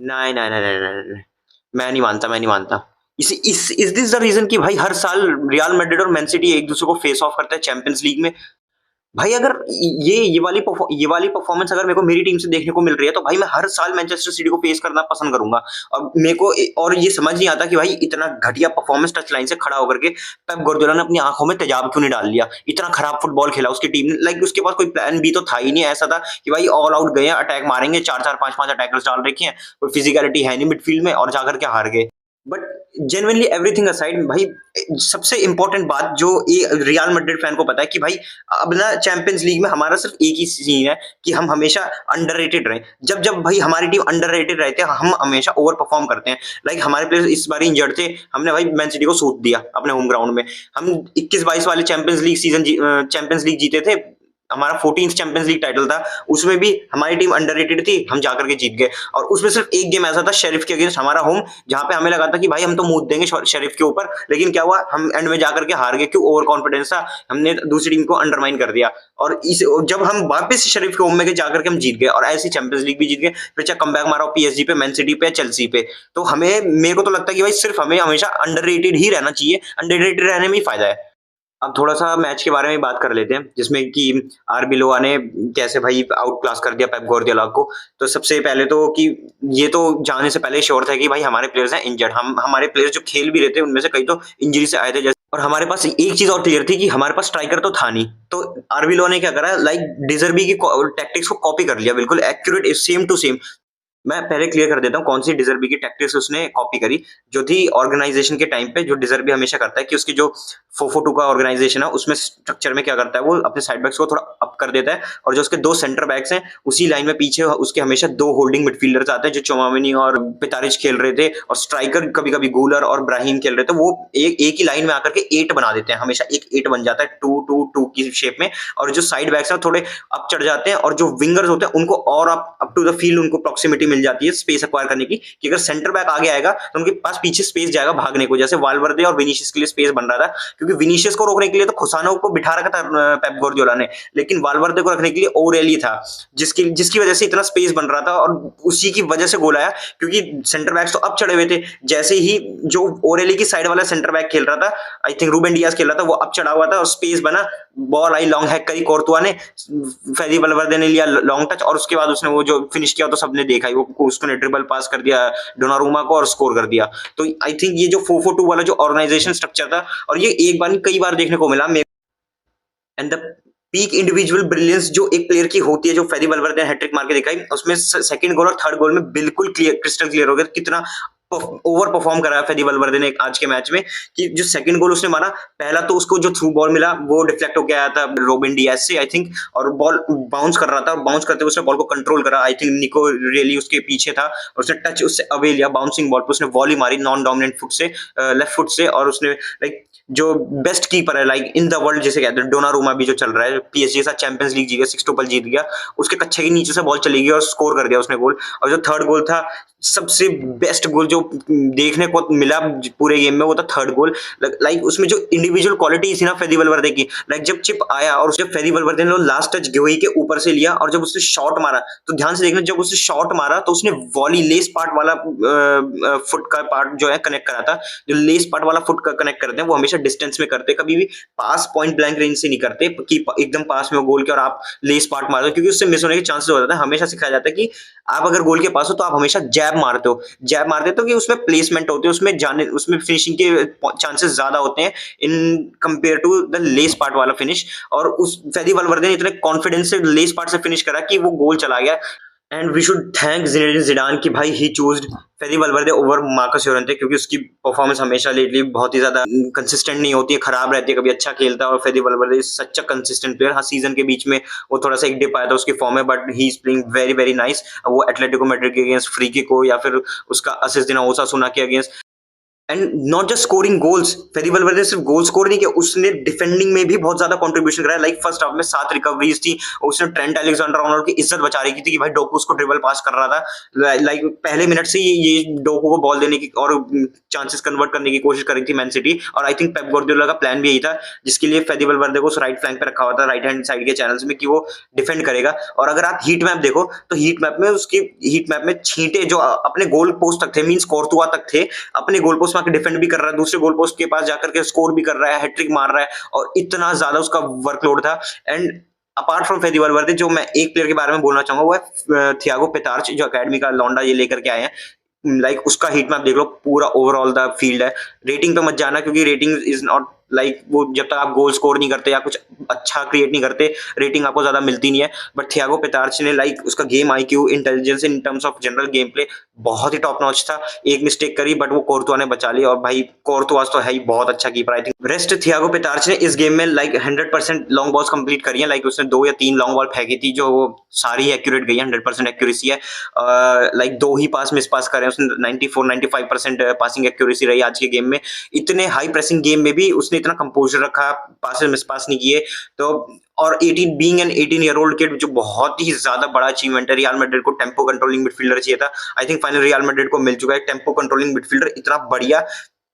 नहीं, नहीं, नहीं, नहीं, नहीं, नहीं। मैं नहीं मानता, मैं नहीं मानता। इस दिस द रीज़न कि भाई हर साल रियल मैड्रिड और मैन सिटी एक दूसरे को फेस ऑफ करता है चैंपियंस लीग में। भाई अगर ये वाली परफॉर्मेंस अगर मेरे को मेरी टीम से देखने को मिल रही है तो भाई मैं हर साल मैनचेस्टर सिटी को फेस करना पसंद करूंगा। और मेरे को और ये समझ नहीं आता कि भाई इतना घटिया परफॉर्मेंस टच लाइन से खड़ा होकर के पेप गुardiola ने अपनी आंखों में तेजाब क्यों नहीं डाल लिया। इतना खराब फुटबॉल खेला उसकी टीम ने, लाइक उसके पास कोई प्लान बी तो था ही नहीं। ऐसा था कि भाई ऑल आउट गए हैं, अटैक मारेंगे, चार चार पांच पांच अटैकर्स डाल रखे हैं, कोई फिजिकलिटी है नहीं मिडफील्ड में और जाकर के हार गए। बट जेन्युइनली एवरीथिंग असाइड भाई सबसे इंपॉर्टेंट बात जो ये रियल मैड्रिड फैन को पता है कि भाई अब ना चैंपियंस लीग में हमारा सिर्फ एक ही सीन है कि हम हमेशा अंडररेटेड रहे। जब जब भाई हमारी टीम अंडररेटेड रहती है हम हमेशा ओवर परफॉर्म करते हैं। लाइक हमारे प्लेयर्स इस बार इंजर्ड थे, हमने भाई मैन सिटी को सूट दिया अपने होम ग्राउंड में। हम 21-22 वाले चैंपियंस लीग जीते थे, हमारा 14th चैंपियंस लीग टाइटल था। उसमें भी हमारी टीम अंडररेटेड थी, हम जाकर के जीत गए। और उसमें सिर्फ एक गेम ऐसा था शेरिफ के अगेंस्ट हमारा होम, जहां पे हमें लगा था कि भाई हम तो मूत देंगे शेरिफ के ऊपर, लेकिन क्या हुआ, हम एंड में जाकर के हार गए। क्यों? ओवर कॉन्फिडेंस था, हमने दूसरी टीम को अंडरमाइन कर दिया। और जब हम वापस शेरिफ के होम में गए जाकर के हम जीत गए और ऐसे चैंपियंस लीग भी जीत गए। फिर चाहे कम बैक मारा पीएसजी पे, मैन सिटी पे, चेल्सी पे। तो हमें मेरे को तो लगता है कि भाई सिर्फ हमें हमेशा अंडररेटेड ही रहना चाहिए, अंडररेटेड रहने में ही फायदा है। अब थोड़ा-सा मैच के बारे में बात कर लेते हैं, जिसमें कि आरबी लोआ ने कैसे भाई आउट क्लास कर दिया पेप गुardiola को। तो सबसे पहले तो कि ये तो जाने से पहले श्योर था कि भाई हमारे प्लेयर्स हैं इंजर्ड। हम हमारे प्लेयर्स जो खेल भी रहे थे, उनमें से कई तो इंजरी से आए थे जैसे। और हमारे पास एक चीज़ और क्लियर थी कि हमारे पास स्ट्राइकर तो था नहीं। तो आरबी लोआ ने क्या करा, लाइक डिज़र्बी की टैक्टिक्स को कॉपी कर लिया, बिल्कुल एक्यूरेट सेम टू सेम। मैं पहले क्लियर कर देता हूँ कौन सी डिज़र्बी की टैक्टिक्स उसने कॉपी करी, जो थी ऑर्गेनाइजेशन के टाइम पे। जो डिज़र्बी हमेशा करता है कि उसकी जो 4-4-2 का ऑर्गेनाइजेशन है, उसमें स्ट्रक्चर में क्या करता है, वो अपने साइड बैक्स को थोड़ा अप कर देता है और जो उसके 2 सेंटर बैक्स हैं, उसी लाइन में पीछे उसके हमेशा 2 होल्डिंग मिडफील्डर्स आते हैं, जो चौमामिनी और पितारिच खेल रहे थे, और स्ट्राइकर कभी-कभी गूलर और ब्राहीम खेल रहे थे। वो एक ही लाइन में आकर के 8 बना देते हैं, हमेशा एक 8 बन जाता है 2-2-2 की शेप में। और जो साइड बैक्स हैं थोड़े अप चढ़ जाते हैं, और जो विंगर्स होते हैं उनको और अप टू द फील्ड उनको प्रॉक्सिमिटी मिल जाती है स्पेस एक्वायर करने की, कि अगर सेंटर बैक आगे आएगा तो उनके पास पीछे स्पेस जाएगा भागने को, जैसे वाल्वर्दे और विनीशियस के लिए स्पेस बन रहा था। क्योंकि विनीशियस को रोकने के लिए तो खुसानो को बिठा रखा था पेप गुardiola ने, लेकिन वाल्वर्दे को रखने के लिए ओरेली था, जिसकी जिसकी वजह से इतना स्पेस बन रहा था, और उसी की वजह से गोल आया। क्योंकि सेंटर बैक्स तो अब चढ़े हुए थे, जैसे ही जो ओरेली की साइड वाला सेंटर बैक खेल रहा था, आई थिंक रूबेन डियाज खेल रहा था, वो अब चढ़ा हुआ था और स्पेस बना, बॉल आई, लॉन्ग हैक करी कोर्तुआ ने, फेदी वलवर्दे ने लिया लॉन्ग टच, और उसके बाद उसने वो जो फिनिश किया तो सबने देखा ही, वो उसने ट्रिपल पास कर दिया डोनारुमा को और स्कोर कर दिया। तो आई थिंक ये जो 4-4-2 वाला जो ऑर्गेनाइजेशन स्ट्रक्चर था, और ये एक बार नहीं कई बार देखने को मिला। And the peak individual brilliance जो एक प्लेयर की होती है, जो फेदी वलवर्दे ने हैट्रिक मार के दिखाई, उसमें सेकंड गोल और थर्ड गोल में बिल्कुल क्लियर, क्रिस्टल क्लियर हो गया कितना ओवर परफॉर्म करा है फेदी वलवर्दे ने आज के मैच में। कि जो सेकंड गोल उसने मारा, पहला तो उसको जो थ्रू बॉल मिला वो डिफ्लेक्ट होकर आया था रोबिन डियाज से आई थिंक, और बॉल बाउंस कर रहा था, और बाउंस करते हुए उसने बॉल को कंट्रोल करा। आई थिंक निको रियली उसके पीछे था, और उसने टच उससे अवे लिया, बाउंसिंग बॉल पे उसने वॉली मारी नॉन डोमिनेंट फुट से, लेफ्ट फुट से, और उसने लाइक जो बेस्ट कीपर है लाइक इन द वर्ल्ड जिसे कहते हैं, डोनारुमा भी जो चल रहा है, पीएसजी के साथ चैंपियंस लीग जीत गया, 6 जीत गया, उसके कच्छे के नीचे से बॉल चली गई और स्कोर कर दिया उसने गोल। और जो थर्ड गोल था, सबसे बेस्ट गोल जो देखने को मिला पूरे गेम में, वो था थर्ड गोल। लाइक उसमें जो इंडिविजुअल क्वालिटी थी ना फेदी वलवर्दे की, लाइक जब चिप आया और जब फेदी वलवर्दे ने लास्ट टच गोई के ऊपर से लिया, और जब उसने शॉट मारा, तो ध्यान से देखना, जब उसने शॉट मारा तो उसने वॉली लेस पार्ट वाला फुट का पार्ट जो है कनेक्ट करा था। जो लेस पार्ट वाला फुट का कनेक्ट करते हैं वो हमेशा डिस्टेंस में करते हैं, कभी भी पास पॉइंट ब्लैंक रेंज से नहीं करते कि एकदम पास में हो गोल के और आप लेस पार्ट मार दो, क्योंकि उससे मिस होने के चांसेस हो जाते हैं। हमेशा सिखाया जाता है कि आप अगर गोल के पास हो तो आप हमेशा जैब मारते हो, जैब मारते हो कि उसमें प्लेसमेंट होते हैं, उसमें जाने, उसमें फिनिशिंग के चांसेस ज्यादा होते हैं in compare to the less part वाला फिनिश। और उस फेदी वलवर्दे ने इतने कॉन्फिडेंस से लेस पार्ट से फिनिश करा कि वो गोल चला गया। एंड वी शुड थैंक ज़िनेडिन ज़िडान कि भाई ही चूज्ड फेदी वलवर्दे ओवर मार्कस llorente, क्योंकि उसकी परफॉर्मेंस हमेशा लेटली बहुत ही ज्यादा कंसिस्टेंट नहीं होती है, खराब रहती है, कभी अच्छा खेलता है। और Fede Valverde is such a consistent player. हाँ, सीजन के बीच में वो थोड़ा सा एक डिप आया था उसकी फॉर्म में, but he is playing very very nice. वो एटलेटिको मैड्रिड के अगेंस्ट फ्री किक हो, या फिर उसका असिस्ट देना ओसासुना के against, and not just scoring goals, Fede Valverde सिर्फ गोल स्कोर नहीं किया, उसने डिफेंडिंग में भी बहुत ज्यादा कंट्रीब्यूशन कराया। लाइक फर्स्ट हाफ में 7 रिकवरीज थी और उसने ट्रेंट अलेक्जेंडर-आर्नोल्ड की इज्जत बचा रही थी कि भाई डोकू उसको ड्रिबल पास कर रहा था। लाइक पहले मिनट से ये डोकू को बॉल देने की और चांसेस कन्वर्ट करने की कोशिश कर रही थी मैन सिटी, और आई थिंक पेप गार्डियोला का प्लान भी यही था, जिसके लिए फेदी वैल्वेर्डे को उस राइट फ्लैंक पे रखा हुआ था, राइट हैंड साइड के चैनल्स में, कि वो डिफेंड करेगा। और अगर आप हीट मैप देखो तो हीट मैप में छींटे जो अपने गोल पोस्ट तक थे, मींस कोर्तुआ तक थे, अपने गोल पोस्ट में डिफेंड भी कर रहा है, दूसरे गोल पोस्ट के पास जाकर के स्कोर भी कर रहा है, हैट्रिक मार रहा है, और इतना ज्यादा उसका वर्कलोड था। एंड अपार्ट फ्रॉम फेदी वैल्वेर्डे, जो मैं एक प्लेयर के बारे में बोलना चाहूंगा वो है थियागो पितार्च, जो अकेडमी का लौंडा ये लेकर के आए हैं। लाइक उसका हीट मैप देख लो, पूरा ओवरऑल द फील्ड है। रेटिंग पे मत जाना, क्योंकि रेटिंग इज नॉट लाइक, वो जब तक आप गोल स्कोर नहीं करते या कुछ अच्छा क्रिएट नहीं करते, रेटिंग आपको ज्यादा मिलती नहीं है। बट थियागो पितार्च ने लाइक उसका game IQ, intelligence in terms of general game play बहुत ही टॉप नॉच था। एक मिस्टेक करी बट वो कोर्तुआ ने बचा ली, और भाई कोर्तुआ तो है ही बहुत अच्छा keeper. I think rest Thiago Pitarch ने इस गेम में लाइक 100% लॉन्ग बॉल्स कंप्लीट करी है। लाइक उसने 2 या 3 लॉन्ग बॉल फेंकी थी जो सारी एक्यूरेट गई है, 100% एक्यूरेसी है। लाइक 2 ही पास मिस पास करे उसने, 94-95% पासिंग एक्यूरेसी रही आज के गेम में। इतने हाई प्रेसिंग गेम में भी उसने इतना कंपोजर रखा, पासेस मिस पास नहीं किए। तो और 18 being an 18 year old kid, जो बहुत ही ज्यादा बड़ा अचीवमेंट है। रियल मैड्रिड को टेम्पो कंट्रोलिंग मिडफील्डर चाहिए था, I think final real Madrid को मिल चुका है टेम्पो कंट्रोलिंग मिडफील्डर, इतना बढ़िया।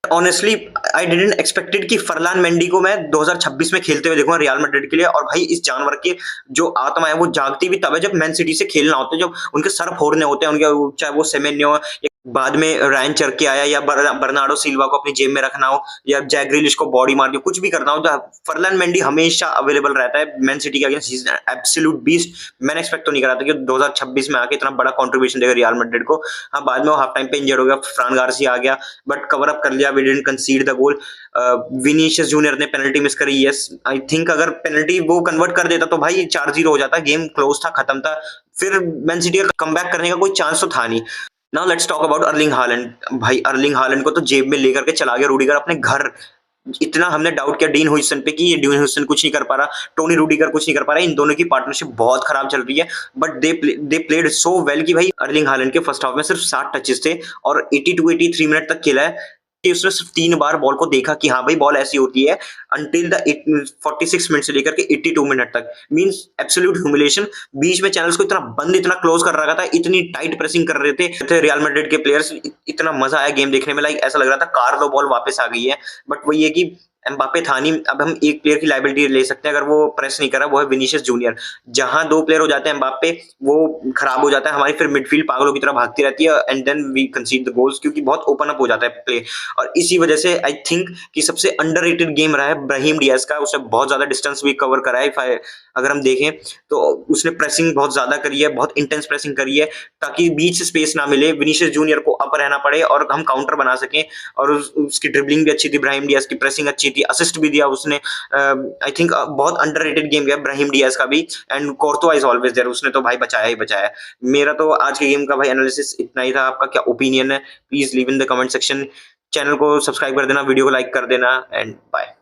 ऑनेस्टली आई डिडंट एक्सपेक्टेड कि फरलान मेंडी को मैं 2026 में खेलते हुए देखूंगा रियल मैड्रिड के लिए। और भाई इस जानवर की जो आत्मा है वो जागती भी तब है जब मैन सिटी से खेलना होता है, जब उनके सर फोड़ने होते हैं उनके, चाहे वो सेमेन्यो या बाद में रायन चरके आया, या बर्नार्डो सिल्वा को अपनी जेब में रखना हो, या जैक ग्रिलिश को बॉडी मार के कुछ भी करना हो, तो फरलान मेंडी हमेशा अवेलेबल रहता है मैन सिटी के against. He is absolute beast. मैंने एक्सपेक्ट तो नहीं करा था कि 2026 में आके इतना बड़ा कंट्रीब्यूशन देगा रियल मैड्रिड को। हाँ, बाद में वो हाफ टाइम पे इंजर्ड हो गया, फ्रान गार्सिया आ गया, बट कवर अप कर लिया, we didn't concede the goal. Vinicius Junior ने पेनल्टी मिस करी, यस आई थिंक अगर पेनल्टी वो कन्वर्ट कर देता तो भाई 4-0 हो जाता, गेम क्लोज था, खत्म था, फिर मैन सिटी का कमबैक करने का कोई चांस तो था नहीं। Now let's talk about Erling Haaland. भाई अर्लिंग हालैंड को तो जेब में लेकर के चला गया रूडिगर अपने घर। इतना हमने डाउट किया डीन हुइसन पे कि ये डीन हुइसन कुछ नहीं कर पा रहा, टोनी रूडिगर कुछ नहीं कर पा रहा, इन दोनों की पार्टनरशिप बहुत खराब चल रही है। But they played so well कि भाई अर्लिंग हालैंड के फर्स्ट हाफ में सिर्फ 60 टचेस थे और 82-83 मिनट तक खेला है कि उसने सिर्फ 3 बार बॉल को देखा कि हाँ भाई बॉल ऐसी होती है, अंटिल द 46 मिनट से लेकर के 82 मिनट तक। Means absolute humiliation. बीच में चैनल्स को इतना बंद, इतना क्लोज कर रखा था, इतनी टाइट प्रेसिंग कर रहे थे रियल मैड्रिड के प्लेयर्स। इतना मजा आया गेम देखने में, लाइक ऐसा लग रहा था कार्लो बॉल वापस आ गई है। बट वही है कि एम्बापे था नहीं। अब हम एक प्लेयर की लाइबिलिटी ले सकते हैं अगर वो प्रेस नहीं करा, वो है विनीशियस जूनियर। जहां 2 प्लेयर हो जाते हैं एम्बापे, वो खराब हो जाता है, हमारी फिर मिडफील्ड पागलों की तरह भागती रहती है, and then we concede the goals, क्योंकि बहुत ओपन अप हो जाता है प्ले। और इसी वजह से आई थिंक कि सबसे अंडररेटेड गेम रहा है ब्राहीम डियाज का। उसने बहुत ज्यादा डिस्टेंस भी कवर करा है। अगर हम देखें तो उसने प्रेसिंग बहुत ज्यादा करी है, बहुत इंटेंस प्रेसिंग करी है, ताकि बीच स्पेस ना मिले, विनीशियस जूनियर को अप रहना पड़े और हम काउंटर बना सकें। और उसकी ड्रिबलिंग भी अच्छी थी, ब्राहीम डियाज की प्रेसिंग अच्छी थी, असिस्ट भी दिया उसने। आई थिंक बहुत अंडररेटेड गेम गया ब्राहीम डियाज का भी। And Courtois is always there, उसने तो भाई बचाया ही बचाया। मेरा तो आज के गेम का भाई एनालिसिस इतना ही था। आपका क्या ओपिनियन है, please leave in the comment section. Channel को सब्सक्राइब कर देना, वीडियो को लाइक कर देना, एंड बाय।